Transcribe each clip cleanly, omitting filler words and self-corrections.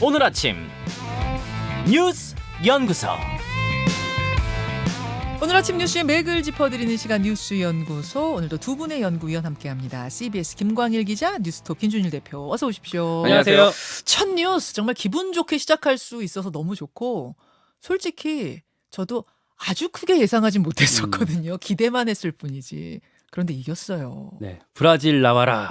오늘 아침 뉴스 연구소. 오늘 아침 뉴스의 맥을 짚어드리는 시간 뉴스 연구소. 오늘도 두 분의 연구위원 함께합니다. CBS 김광일 기자, 뉴스톱 김준일 대표. 어서 오십시오. 안녕하세요. 첫 뉴스 정말 기분 좋게 시작할 수 있어서 너무 좋고, 솔직히 저도 아주 크게 예상하진 못했었거든요. 기대만 했을 뿐이지. 그런데 이겼어요. 네, 브라질 나와라.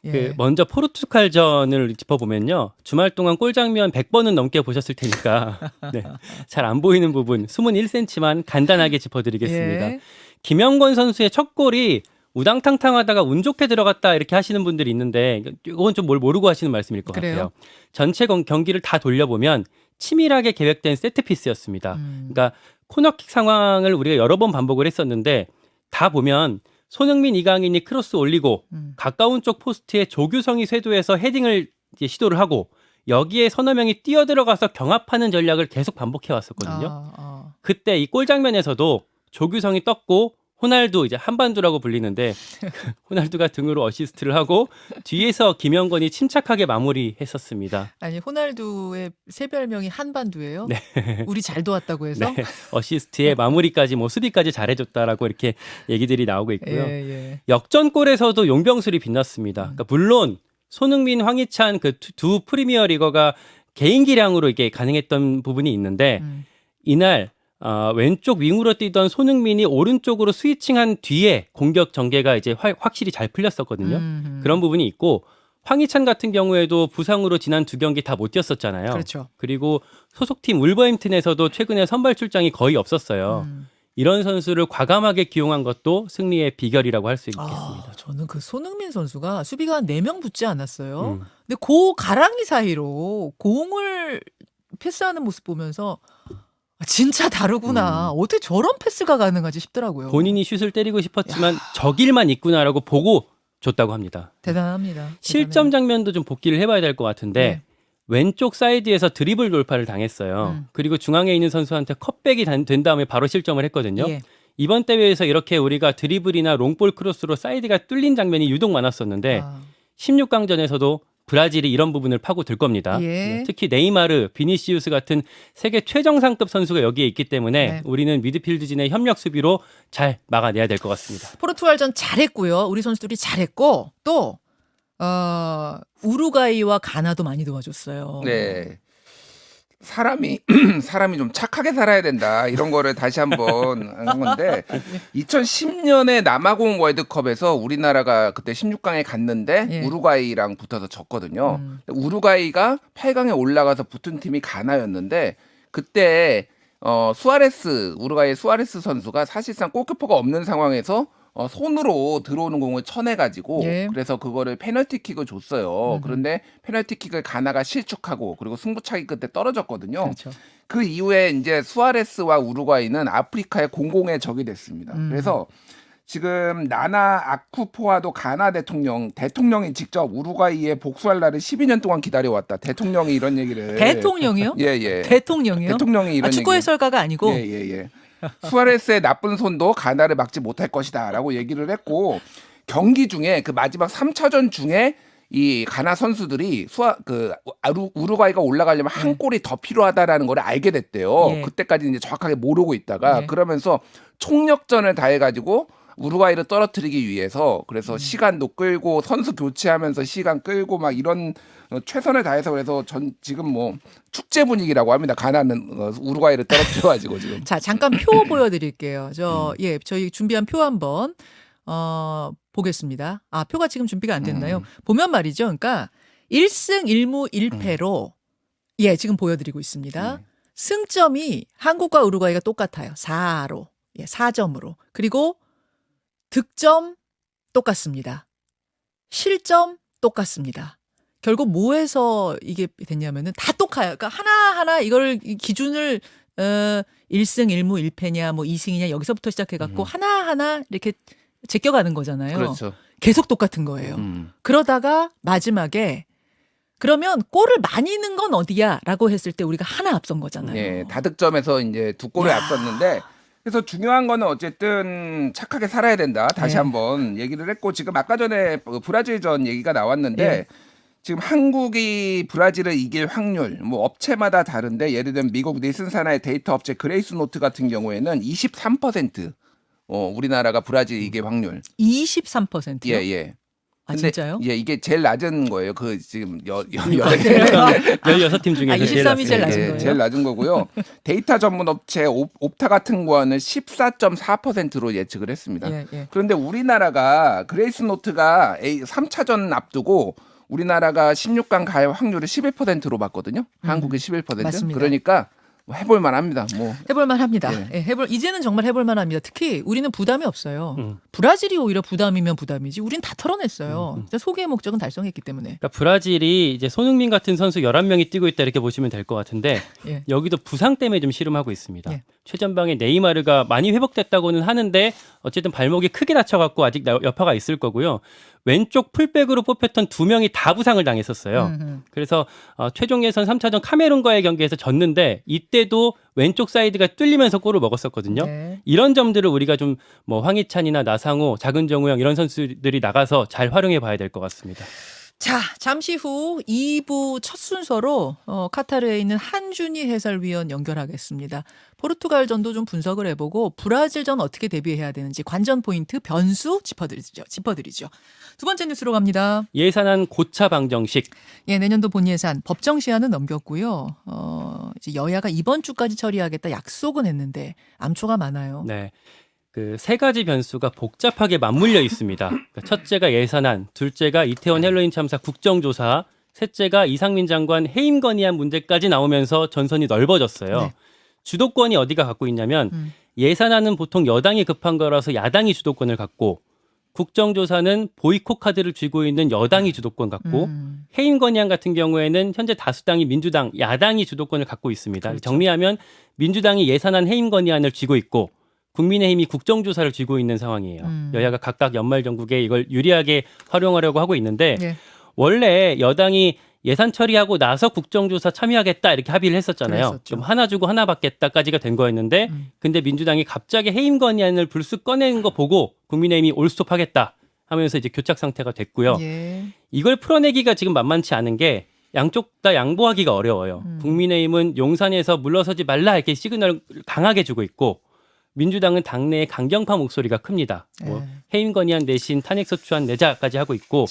예. 먼저 포르투갈전을 짚어보면요. 주말 동안 골 장면 100번은 넘게 보셨을 테니까 네, 잘 안 보이는 부분 숨은 1cm만 간단하게 짚어드리겠습니다. 예. 김영권 선수의 첫 골이 우당탕탕하다가 운 좋게 들어갔다 이렇게 하시는 분들이 있는데 이건 좀 뭘 모르고 하시는 말씀일 것 그래요? 같아요. 전체 경기를 다 돌려보면 치밀하게 계획된 세트피스였습니다. 그러니까 코너킥 상황을 우리가 여러 번 반복을 했었는데 다 보면 손흥민, 이강인이 크로스 올리고 가까운 쪽 포스트에 조규성이 쇄도해서 헤딩을 이제 시도를 하고 여기에 서너 명이 뛰어들어가서 경합하는 전략을 계속 반복해 왔었거든요. 그때 이 골 장면에서도 조규성이 떴고 호날두 이제 한반두라고 불리는데 호날두가 등으로 어시스트를 하고 뒤에서 김영건이 침착하게 마무리했었습니다. 아니, 호날두의 새 별명이 한반두예요? 네. 우리 잘 도왔다고 해서? 네, 어시스트에 마무리까지 뭐 수비까지 잘해줬다라고 이렇게 얘기들이 나오고 있고요. 예. 역전골에서도 용병술이 빛났습니다. 그러니까 물론 손흥민, 황희찬 그 두 프리미어 리거가 개인 기량으로 이게 가능했던 부분이 있는데 이날 왼쪽 윙으로 뛰던 손흥민이 오른쪽으로 스위칭한 뒤에 공격 전개가 이제 확실히 잘 풀렸었거든요. 그런 부분이 있고 황희찬 같은 경우에도 부상으로 지난 두 경기 다 못 뛰었었잖아요. 그렇죠. 그리고 소속팀 울버햄튼에서도 최근에 선발 출장이 거의 없었어요. 이런 선수를 과감하게 기용한 것도 승리의 비결이라고 할 수 있겠습니다. 저는 그 손흥민 선수가 수비가 한 4명 붙지 않았어요. 근데 그 가랑이 사이로 공을 패스하는 모습 보면서 진짜 다르구나. 어떻게 저런 패스가 가능하지 싶더라고요. 본인이 슛을 때리고 싶었지만 저 길만 있구나라고 보고 줬다고 합니다. 대단합니다. 실점 장면도 좀 복기를 해봐야 될 것 같은데 네. 왼쪽 사이드에서 드리블 돌파를 당했어요. 그리고 중앙에 있는 선수한테 컷백이 된 다음에 바로 실점을 했거든요. 예. 이번 대회에서 이렇게 우리가 드리블이나 롱볼 크로스로 사이드가 뚫린 장면이 유독 많았었는데 16강전에서도 브라질이 이런 부분을 파고들 겁니다. 예. 특히 네이마르, 비니시우스 같은 세계 최정상급 선수가 여기에 있기 때문에 네. 우리는 미드필드진의 협력 수비로 잘 막아내야 될 것 같습니다. 포르투갈전 잘했고요. 우리 선수들이 잘했고 또 우루과이와 가나도 많이 도와줬어요. 네. 사람이 좀 착하게 살아야 된다. 이런 거를 다시 한번 한 건데 2010년에 남아공 월드컵에서 우리나라가 그때 16강에 갔는데 예. 우루과이랑 붙어서 졌거든요. 우루과이가 8강에 올라가서 붙은 팀이 가나였는데 그때 우루과이의 수아레스 선수가 사실상 골키퍼가 없는 상황에서 손으로 들어오는 공을 쳐내가지고 예. 그래서 그거를 페널티킥을 줬어요. 그런데 페널티킥을 가나가 실축하고 그리고 승부차기 끝에 떨어졌거든요. 그렇죠. 그 이후에 이제 수아레스와 우루과이는 아프리카의 공공의 적이 됐습니다. 그래서 지금 나나 아쿠포아도 가나 대통령이 직접 우루과이에 복수할 날을 12년 동안 기다려왔다. 대통령이 이런 얘기를. 대통령이요? 예. 대통령이요? 대통령이 이런 축구 해설가가 아니고. 예. 수아레스의 나쁜 손도 가나를 막지 못할 것이다라고 얘기를 했고 경기 중에 그 마지막 3차전 중에 이 가나 선수들이 우루과이가 올라가려면 한 골이 더 필요하다라는 걸 알게 됐대요. 예. 그때까지 이제 정확하게 모르고 있다가 예. 그러면서 총력전을 다해가지고 우루과이를 떨어뜨리기 위해서 그래서 시간도 끌고 선수 교체하면서 시간 끌고 막 이런 최선을 다해서 그래서 지금 뭐 축제 분위기라고 합니다. 가나는 우루과이를 떨어뜨려가지고 지금. 자, 잠깐 표 보여드릴게요. 저희 준비한 표 한번 보겠습니다. 표가 지금 준비가 안 됐나요? 보면 말이죠. 그러니까 1승 1무 1패로 지금 보여드리고 있습니다. 승점이 한국과 우루과이가 똑같아요. 4로. 4점으로. 그리고 득점 똑같습니다. 실점 똑같습니다. 결국 뭐에서 이게 됐냐면은 다 똑같아요. 그러니까 하나하나 이걸 기준을 1승 1무 1패냐 뭐 2승이냐 여기서부터 시작해 갖고 하나하나 이렇게 제껴가는 거잖아요. 그렇죠. 계속 똑같은 거예요. 그러다가 마지막에 그러면 골을 많이 넣은 건 어디야라고 했을 때 우리가 하나 앞선 거잖아요. 예, 다득점에서 이제 두 골을 앞섰는데 그래서 중요한 거는 어쨌든 착하게 살아야 된다. 다시 네. 한번 얘기를 했고 지금 아까 전에 브라질전 얘기가 나왔는데 지금 한국이 브라질을 이길 확률 뭐 업체마다 다른데 예를 들면 미국 닐슨 산하의 데이터 업체 그레이스 노트 같은 경우에는 23% 우리나라가 브라질 이길 확률. 23%요? 예, 예. 아 근데 진짜요? 예, 이게 제일 낮은 거예요. 그 지금 아, 그래요? 16팀 중에서 아, 제일 23이 제일 낮습니다. 낮은 거예요? 제일 낮은 거고요. 데이터 전문 업체 옵타 같은 거는 14.4%로 예측을 했습니다. 예, 예. 그런데 우리나라가 그레이스 노트가 3차전 앞두고 우리나라가 16강 갈 확률을 11%로 봤거든요. 한국이 11%. 맞습니다. 그러니까 해볼 만합니다. 뭐 해볼만 합니다. 예. 예, 이제는 정말 해볼만 합니다. 특히 우리는 부담이 없어요. 음. 브라질이 오히려 부담이면 부담이지. 우린 다 털어냈어요. 일단 소개의 목적은 달성했기 때문에. 그러니까 브라질이 이제 손흥민 같은 선수 11명이 뛰고 있다 이렇게 보시면 될 것 같은데 예. 여기도 부상 때문에 좀 씨름하고 있습니다. 예. 최전방에 네이마르가 많이 회복됐다고는 하는데 어쨌든 발목이 크게 다쳐갖고 아직 여파가 있을 거고요. 왼쪽 풀백으로 뽑혔던 2명이 다 부상을 당했었어요. 그래서 최종 예선 3차전 카메룬과의 경기에서 졌는데 이때도 왼쪽 사이드가 뚫리면서 골을 먹었었거든요. 네. 이런 점들을 우리가 좀 뭐 황희찬이나 나상호, 작은정우 형 이런 선수들이 나가서 잘 활용해 봐야 될 것 같습니다. 자, 잠시 후 2부 첫 순서로 카타르에 있는 한준희 해설위원 연결하겠습니다. 포르투갈전도 좀 분석을 해보고 브라질전 어떻게 대비해야 되는지 관전 포인트 변수 짚어드리죠. 두 번째 뉴스로 갑니다. 예산안 고차 방정식. 예, 내년도 본예산 법정 시한은 넘겼고요. 이제 여야가 이번 주까지 처리하겠다 약속은 했는데 암초가 많아요. 네. 그 세 가지 변수가 복잡하게 맞물려 있습니다. 그러니까 첫째가 예산안, 둘째가 이태원 헬로윈 참사 국정조사, 셋째가 이상민 장관 해임 건의안 문제까지 나오면서 전선이 넓어졌어요. 네. 주도권이 어디가 갖고 있냐면 예산안은 보통 여당이 급한 거라서 야당이 주도권을 갖고 국정조사는 보이콧 카드를 쥐고 있는 여당이 주도권 갖고 해임 건의안 같은 경우에는 현재 다수당이 민주당, 야당이 주도권을 갖고 있습니다. 그렇죠. 정리하면 민주당이 예산안 해임 건의안을 쥐고 있고 국민의힘이 국정조사를 쥐고 있는 상황이에요. 여야가 각각 연말정국에 이걸 유리하게 활용하려고 하고 있는데 예. 원래 여당이 예산 처리하고 나서 국정조사 참여하겠다 이렇게 합의를 했었잖아요. 그랬었죠. 좀 하나 주고 하나 받겠다까지가 된 거였는데 근데 민주당이 갑자기 해임 건의안을 불쑥 꺼내는 거 보고 국민의힘이 올스톱하겠다 하면서 이제 교착 상태가 됐고요. 예. 이걸 풀어내기가 지금 만만치 않은 게 양쪽 다 양보하기가 어려워요. 국민의힘은 용산에서 물러서지 말라 이렇게 시그널을 강하게 주고 있고 민주당은 당내에 강경파 목소리가 큽니다. 뭐 해임 건의안 대신 탄핵소추안 내자까지 하고 있고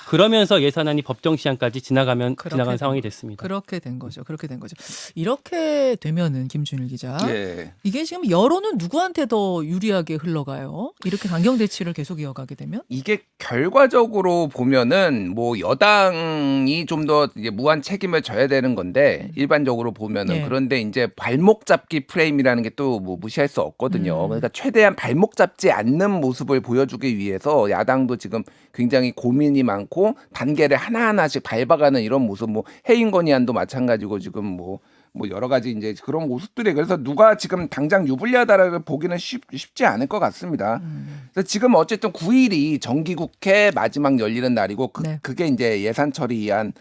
그러면서 예산안이 법정 시한까지 지나간 상황이 됐습니다. 그렇게 된 거죠. 이렇게 되면은 김준일 기자. 예. 이게 지금 여론은 누구한테 더 유리하게 흘러가요? 이렇게 강경 대치를 계속 이어가게 되면? 이게 결과적으로 보면은 뭐 여당이 좀 더 무한 책임을 져야 되는 건데 일반적으로 보면은 네. 그런데 이제 발목 잡기 프레임이라는 게 또 뭐 무시할 수 없거든요. 그러니까 최대한 발목 잡지 않는 모습을 보여주기 위해서 야당도 지금 굉장히 고민이 많고 단계를 하나하나씩 밟아가는 이런 모습, 뭐 해임 건의안도 마찬가지고 지금 뭐 여러 가지 이제 그런 모습들이 그래서 누가 지금 당장 유불리하다라고 보기는 쉽지 않을 것 같습니다. 그래서 지금 어쨌든 9일이 정기국회 마지막 열리는 날이고 네. 그게 이제 예산 처리안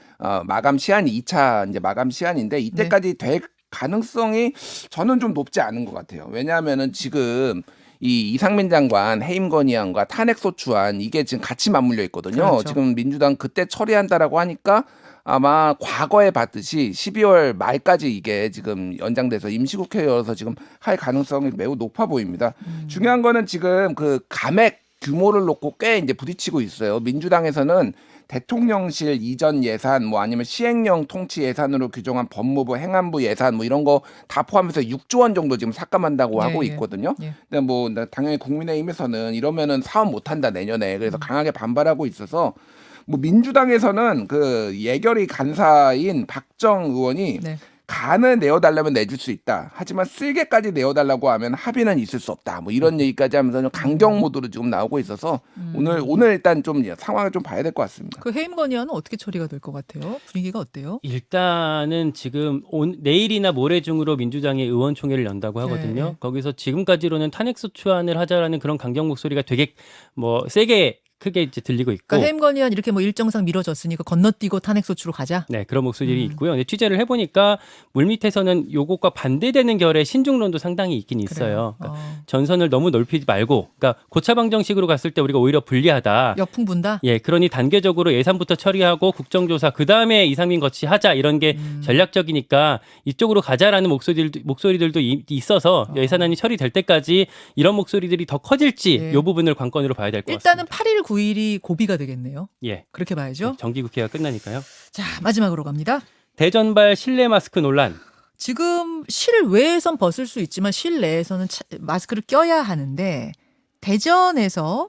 마감 시한이 2차 이제 마감 시한인데 이때까지 될 가능성이 저는 좀 높지 않은 것 같아요. 왜냐하면은 지금 이 이상민 장관 해임 건의안과 탄핵소추안 이게 지금 같이 맞물려 있거든요. 그렇죠. 지금 민주당 그때 처리한다라고 하니까 아마 과거에 봤듯이 12월 말까지 이게 지금 연장돼서 임시국회 열어서 지금 할 가능성이 매우 높아 보입니다. 중요한 거는 지금 그 감액 규모를 놓고 꽤 이제 부딪히고 있어요. 민주당에서는 대통령실 이전 예산 뭐 아니면 시행령 통치 예산으로 규정한 법무부 행안부 예산 뭐 이런 거 다 포함해서 6조 원 정도 지금 삭감한다고 하고 있거든요. 예. 근데 뭐 당연히 국민의힘에서는 이러면은 사업 못 한다 내년에. 그래서 강하게 반발하고 있어서 뭐 민주당에서는 그 예결위 간사인 박정 의원이 네. 간을 내어달라면 내줄 수 있다. 하지만 쓸개까지 내어달라고 하면 합의는 있을 수 없다. 뭐 이런 얘기까지 하면서 좀 강경 모드로 지금 나오고 있어서 오늘 일단 좀 상황을 좀 봐야 될 것 같습니다. 그 해임 건의안은 어떻게 처리가 될 것 같아요? 분위기가 어때요? 일단은 지금 내일이나 모레 중으로 민주당이 의원총회를 연다고 하거든요. 네. 거기서 지금까지로는 탄핵소추안을 하자라는 그런 강경 목소리가 되게 뭐 세게 크게 이제 들리고 있고. 그러니까 해임 건의안 이렇게 뭐 일정상 미뤄졌으니까 건너뛰고 탄핵 소추로 가자. 네, 그런 목소리들이 있고요. 근데 취재를 해보니까 물밑에서는 요것과 반대되는 결의 신중론도 상당히 있긴 있어요. 그러니까 전선을 너무 넓히지 말고, 그러니까 고차방정식으로 갔을 때 우리가 오히려 불리하다. 역풍 분다. 예, 그러니 단계적으로 예산부터 처리하고 국정조사 그 다음에 이상민 거치하자 이런 게 전략적이니까 이쪽으로 가자라는 목소리들도 있어서 예산안이 처리될 때까지 이런 목소리들이 더 커질지 예. 이 부분을 관건으로 봐야 될 것 일단은 같습니다. 8일, 9일이 고비가 되겠네요. 예, 그렇게 봐야죠. 정기국회가 끝나니까요. 자, 마지막으로 갑니다. 대전발 실내 마스크 논란. 지금 실외에선 벗을 수 있지만 실내에서는 마스크를 껴야 하는데 대전시에서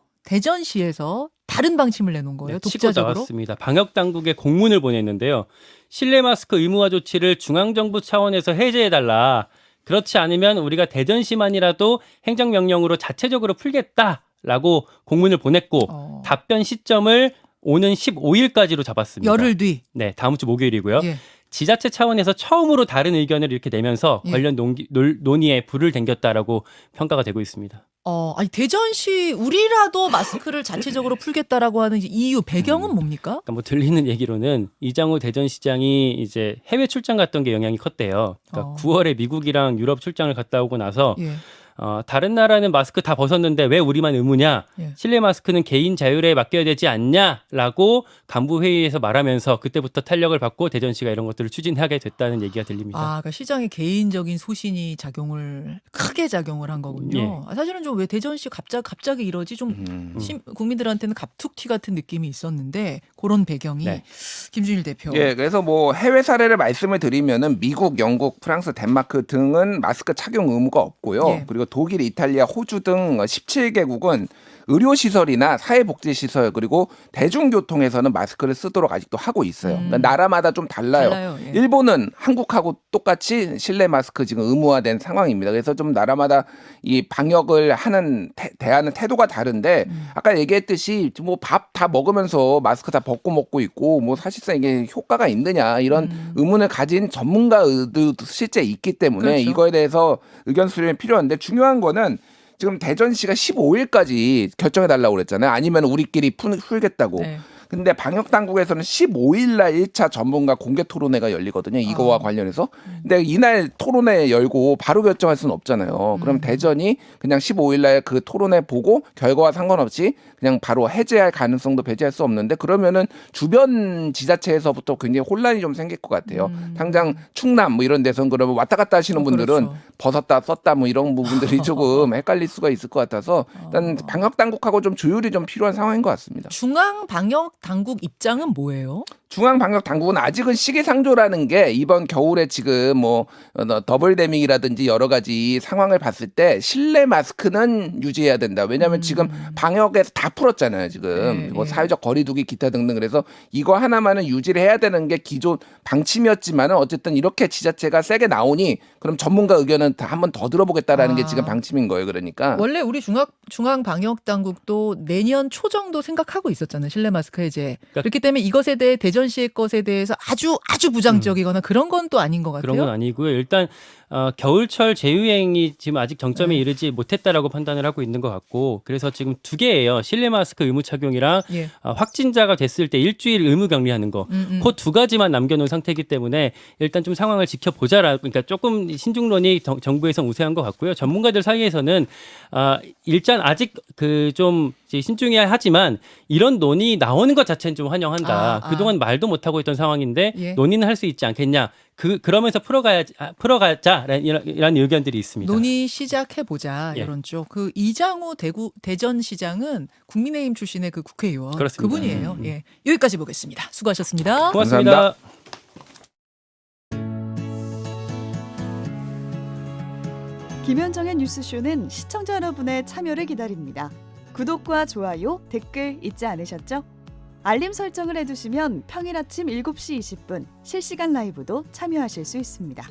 다른 방침을 내놓은 거예요. 네, 치고 독자적으로. 나왔습니다. 방역 당국에 공문을 보냈는데요. 실내 마스크 의무화 조치를 중앙정부 차원에서 해제해달라. 그렇지 않으면 우리가 대전시만이라도 행정명령으로 자체적으로 풀겠다라고 공문을 보냈고 답변 시점을 오는 15일까지로 잡았습니다. 열흘 뒤. 네, 다음 주 목요일이고요. 예. 지자체 차원에서 처음으로 다른 의견을 이렇게 내면서 예. 관련 논의에 불을 댕겼다라고 평가가 되고 있습니다. 아니 대전시 우리라도 마스크를 자체적으로 풀겠다라고 하는 이유 배경은 뭡니까? 그러니까 뭐 들리는 얘기로는 이장우 대전시장이 이제 해외 출장 갔던 게 영향이 컸대요. 그러니까 9월에 미국이랑 유럽 출장을 갔다 오고 나서 예. 다른 나라는 마스크 다 벗었는데 왜 우리만 의무냐? 예. 실내 마스크는 개인 자율에 맡겨야 되지 않냐라고 간부 회의에서 말하면서 그때부터 탄력을 받고 대전시가 이런 것들을 추진하게 됐다는 얘기가 들립니다. 그러니까 시장의 개인적인 소신이 크게 작용을 한 거군요. 예. 사실은 좀 왜 대전시 갑자기 이러지 좀 국민들한테는 갑툭튀 같은 느낌이 있었는데 그런 배경이 네. 김준일 대표. 예, 그래서 뭐 해외 사례를 말씀을 드리면은 미국, 영국, 프랑스, 덴마크 등은 마스크 착용 의무가 없고요. 예. 그리고 독일, 이탈리아, 호주 등 17개국은 의료시설이나 사회복지시설 그리고 대중교통에서는 마스크를 쓰도록 아직도 하고 있어요. 그러니까 나라마다 좀 달라요. 예. 일본은 한국하고 똑같이 실내 마스크 지금 의무화된 상황입니다. 그래서 좀 나라마다 이 방역을 하는 대하는 태도가 다른데 아까 얘기했듯이 뭐 밥 다 먹으면서 마스크 다 벗고 먹고 있고 뭐 사실상 이게 효과가 있느냐 이런 의문을 가진 전문가도 실제 있기 때문에 그렇죠. 이거에 대해서 의견 수렴이 필요한데 중요한 거는 지금 대전시가 15일까지 결정해달라고 그랬잖아요. 아니면 우리끼리 풀겠다고. 네. 근데 방역 당국에서는 15일 날 1차 전문가 공개 토론회가 열리거든요. 이거와 관련해서. 근데 이날 토론회 열고 바로 결정할 수는 없잖아요. 그럼 대전이 그냥 15일 날 그 토론회 보고 결과와 상관없이 그냥 바로 해제할 가능성도 배제할 수 없는데 그러면은 주변 지자체에서부터 굉장히 혼란이 좀 생길 것 같아요. 당장 충남 뭐 이런 데서는 그러면 왔다 갔다 하시는 분들은 그렇죠. 벗었다 썼다 뭐 이런 부분들이 조금 헷갈릴 수가 있을 것 같아서 일단 방역 당국하고 좀 조율이 좀 필요한 상황인 것 같습니다. 중앙 방역 당국 입장은 뭐예요? 중앙 방역 당국은 아직은 시기상조라는 게 이번 겨울에 지금 뭐 더블 데믹이라든지 여러 가지 상황을 봤을 때 실내 마스크는 유지해야 된다. 왜냐하면 지금 방역에서 다 풀었잖아요. 지금 뭐 사회적 거리두기 기타 등등 그래서 이거 하나만은 유지를 해야 되는 게 기존 방침이었지만은 어쨌든 이렇게 지자체가 세게 나오니 그럼 전문가 의견은 한 번 더 들어보겠다라는 게 지금 방침인 거예요. 그러니까 원래 우리 중앙 방역 당국도 내년 초 정도 생각하고 있었잖아요. 실내 마스크 해제. 그렇기 때문에 이것에 대해 대전시의 것에 대해서 아주 부정적이거나 그런 건 또 아닌 것 같아요. 그런 건 아니고요. 일단 겨울철 재유행이 지금 아직 정점에 이르지 못했다라고 판단을 하고 있는 것 같고 그래서 지금 두 개예요. 실내 마스크 의무 착용이랑 예. 확진자가 됐을 때 일주일 의무 격리하는 거. 그 두 가지만 남겨놓은 상태이기 때문에 일단 좀 상황을 지켜보자라. 그러니까 조금 신중론이 정부에서 우세한 것 같고요. 전문가들 사이에서는 일단 아직 좀 신중해야 하지만 이런 논의 나오는 것 자체는 좀 환영한다. 그동안 말도 못하고 있던 상황인데 예. 논의는 할 수 있지 않겠냐. 그러면서 풀어가자라는 의견들이 있습니다. 논의 시작해 보자 예. 이런 쪽. 그 이장우 대전시장은 국민의힘 출신의 그 국회의원 그렇습니다. 그분이에요. 예. 여기까지 보겠습니다. 수고하셨습니다. 고맙습니다. 감사합니다. 김현정의 뉴스쇼는 시청자 여러분의 참여를 기다립니다. 구독과 좋아요, 댓글 잊지 않으셨죠? 알림 설정을 해두시면 평일 아침 7시 20분 실시간 라이브도 참여하실 수 있습니다.